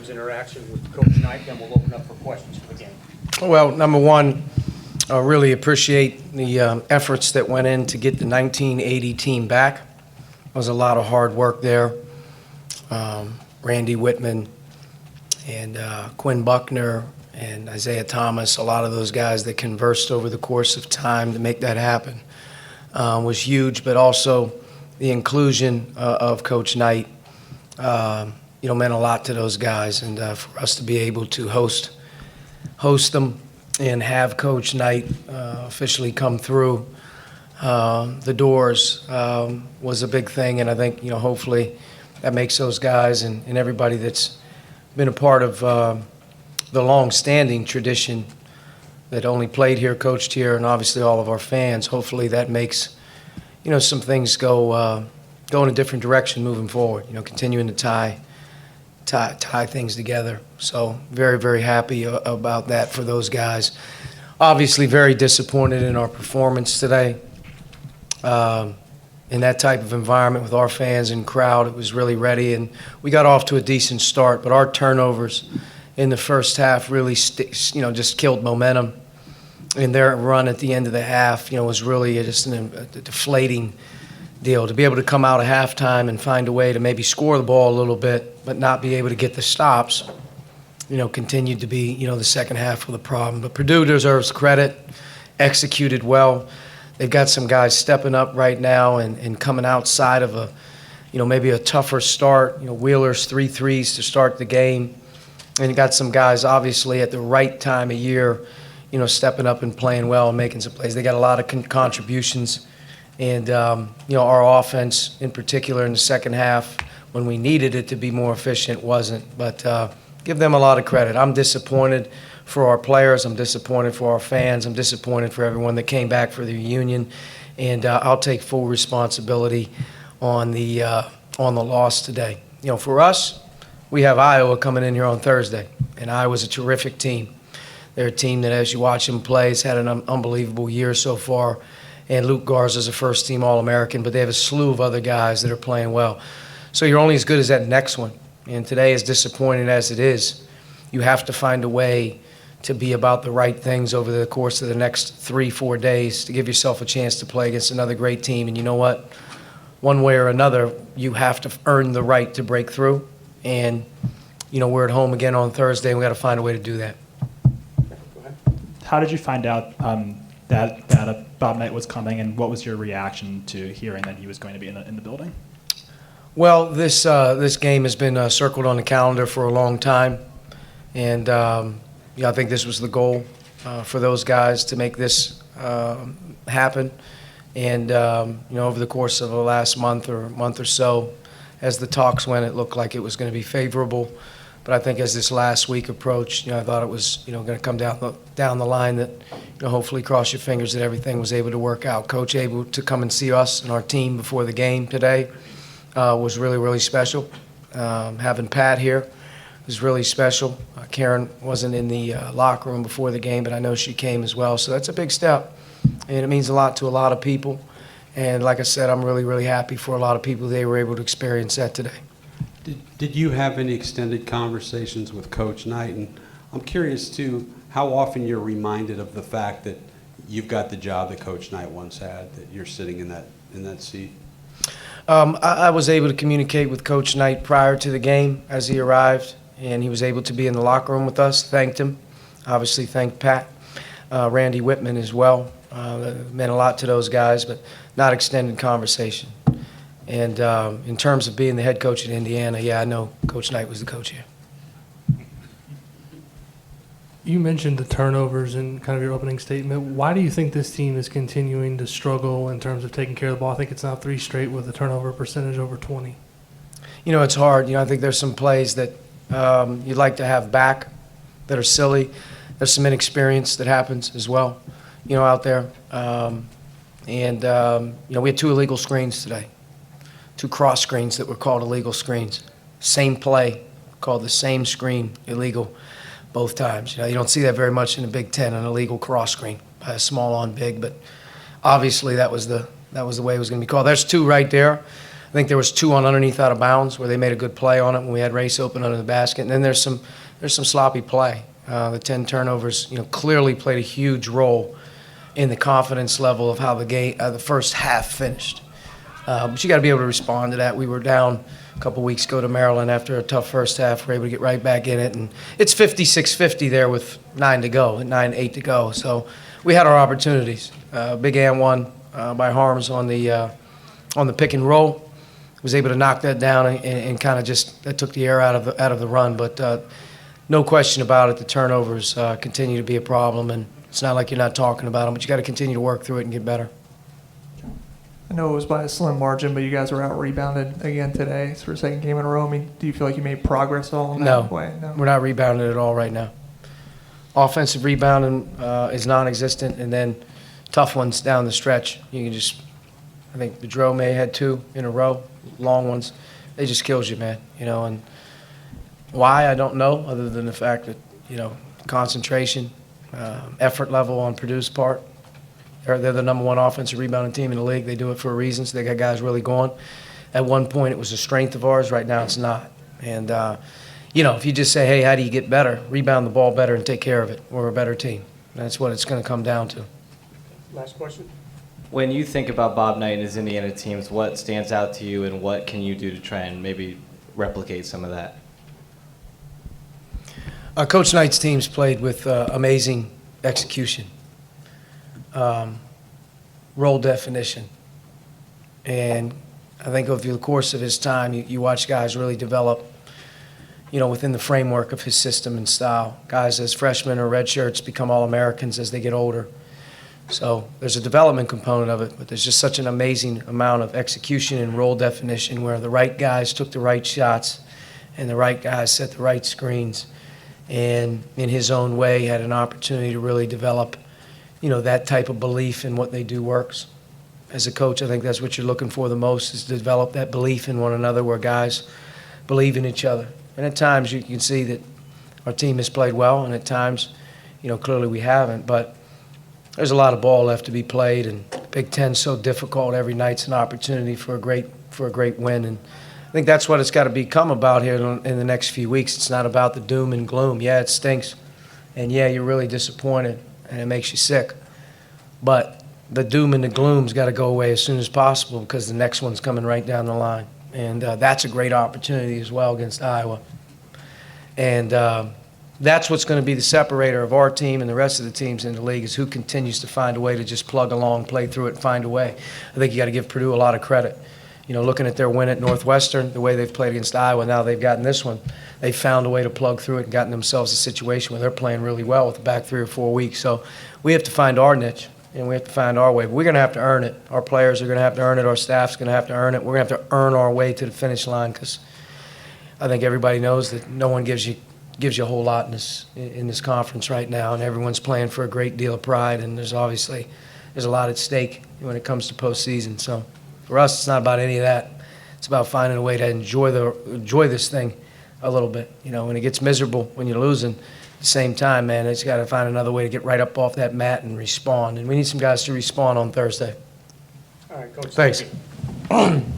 Tim's interaction with Coach Knight, then we'll open up for questions for the game. Well, number one, I really appreciate the efforts that went in to get the 1980 team back. There was a lot of hard work there. Randy Whitman and Quinn Buckner and Isaiah Thomas, a lot of those guys that conversed over the course of time to make that happen was huge, but also the inclusion of Coach Knight, meant a lot to those guys, and for us to be able to host them and have Coach Knight officially come through the doors was a big thing, and I think hopefully that makes those guys and everybody that's been a part of the long-standing tradition that only played here, coached here, and obviously all of our fans. Hopefully that makes some things go in a different direction moving forward. Continuing to tie things together. So very, very happy about that for those guys. Obviously very disappointed in our performance today. In that type of environment with our fans and crowd, it was really ready, and we got off to a decent start. But our turnovers in the first half really, just killed momentum. And their run at the end of the half, was really just a deflating deal. To be able to come out at halftime and find a way to maybe score the ball a little bit, but not be able to get the stops, continued to be, the second half of the problem. But Purdue deserves credit, executed well. They've got some guys stepping up right now and coming outside of maybe a tougher start. Wheeler's 3 threes to start the game. And you got some guys, obviously, at the right time of year, stepping up and playing well and making some plays. They got a lot of contributions. And, our offense, in particular in the second half, when we needed it to be more efficient, wasn't. But give them a lot of credit. I'm disappointed for our players. I'm disappointed for our fans. I'm disappointed for everyone that came back for the reunion. And I'll take full responsibility on the loss today. For us, we have Iowa coming in here on Thursday. And Iowa's a terrific team. They're a team that, as you watch them play, has had an unbelievable year so far. And Luke Garza's a first-team All-American, but they have a slew of other guys that are playing well. So you're only as good as that next one. And today, as disappointing as it is, you have to find a way to be about the right things over the course of the next 3-4 days to give yourself a chance to play against another great team. And you know what? One way or another, you have to earn the right to break through. And, we're at home again on Thursday, and we got to find a way to do that. How did you find out that Bob Knight was coming, and what was your reaction to hearing that he was going to be in the building? Well, this game has been circled on the calendar for a long time, and I think this was the goal for those guys to make this happen. And over the course of the last month or so, as the talks went, it looked like it was going to be favorable. But I think as this last week approached, I thought it was, going to come down the line that, hopefully cross your fingers that everything was able to work out. Coach able to come and see us and our team before the game today was really, really special. Having Pat here was really special. Karen wasn't in the locker room before the game, but I know she came as well. So that's a big step, and it means a lot to a lot of people. And like I said, I'm really, really happy for a lot of people they were able to experience that today. Did you have any extended conversations with Coach Knight? And I'm curious, too, how often you're reminded of the fact that you've got the job that Coach Knight once had, that you're sitting in that seat? I was able to communicate with Coach Knight prior to the game as he arrived, and he was able to be in the locker room with us. Thanked him. Obviously thanked Pat, Randy Whitman as well. It meant a lot to those guys, but not extended conversation. And in terms of being the head coach at Indiana, I know Coach Knight was the coach here. You mentioned the turnovers in kind of your opening statement. Why do you think this team is continuing to struggle in terms of taking care of the ball? I think it's now 3 straight with a turnover percentage over 20. It's hard. I think there's some plays that you'd like to have back that are silly. There's some inexperience that happens as well, out there. We had 2 illegal screens today. 2 cross screens that were called illegal screens. Same play, called the same screen illegal both times. You don't see that very much in the Big Ten, an illegal cross screen by a small on big, but obviously that was the way it was going to be called. There's 2 right there. think there was 2 on underneath out of bounds where they made a good play on it when we had Race open under the basket. And then there's some sloppy play. The 10 turnovers, clearly played a huge role in the confidence level of how the game, the first half finished. But you got to be able to respond to that. We were down a couple weeks ago to Maryland after a tough first half. We're able to get right back in it, and it's 56-50 there with 8 to go. So we had our opportunities. Big and one by Harms on the pick and roll. Was able to knock that down and kind of just that took the air out of the run. But no question about it, the turnovers continue to be a problem, and it's not like you're not talking about them, but you got to continue to work through it and get better. I know it was by a slim margin, but you guys were out rebounded again today. It's for a second game in a row. I mean, do you feel like you made progress at all in that way? No, we're not rebounding at all right now. Offensive rebounding is non-existent, and then tough ones down the stretch. You can just, I think Bedreau may have had 2 in a row, long ones. They just kills you, man. And why, I don't know, other than the fact that, concentration, effort level on Purdue's part. They're the number 1 offensive rebounding team in the league. They do it for a reason, so they got guys really going. At one point, it was a strength of ours. Right now, it's not. And, if you just say, hey, how do you get better? Rebound the ball better and take care of it. We're a better team. That's what it's going to come down to. Last question. When you think about Bob Knight and his Indiana teams, what stands out to you and what can you do to try and maybe replicate some of that? Coach Knight's teams played with amazing execution, role definition. And I think over the course of his time, you watch guys really develop, within the framework of his system and style. Guys as freshmen or redshirts become All-Americans as they get older. So there's a development component of it, but there's just such an amazing amount of execution and role definition where the right guys took the right shots and the right guys set the right screens, and in his own way had an opportunity to really develop, that type of belief in what they do works. As a coach, I think that's what you're looking for the most, is to develop that belief in one another where guys believe in each other. And at times you can see that our team has played well, and at times, clearly we haven't, but there's a lot of ball left to be played, and Big Ten's so difficult. Every night's an opportunity for a great win, and I think that's what it's got to become about here in the next few weeks. It's not about the doom and gloom. Yeah, it stinks, and yeah, you're really disappointed, and it makes you sick. But the doom and the gloom's got to go away as soon as possible because the next one's coming right down the line, and that's a great opportunity as well against Iowa. And that's what's going to be the separator of our team and the rest of the teams in the league, is who continues to find a way to just plug along, play through it, and find a way. I think you got to give Purdue a lot of credit. Looking at their win at Northwestern, the way they've played against Iowa, now they've gotten this one. They found a way to plug through it and gotten themselves a situation where they're playing really well with the back 3 or 4 weeks. So we have to find our niche, and we have to find our way. But we're going to have to earn it. Our players are going to have to earn it. Our staff's going to have to earn it. We're going to have to earn our way to the finish line, because I think everybody knows that no one gives you a whole lot in this conference right now, and everyone's playing for a great deal of pride, and there's a lot at stake when it comes to postseason. So for us, it's not about any of that. It's about finding a way to enjoy this thing a little bit. When it gets miserable when you're losing, at the same time, man, it's got to find another way to get right up off that mat and respond. And we need some guys to respond on Thursday. All right, Coach. Thanks. Thank you.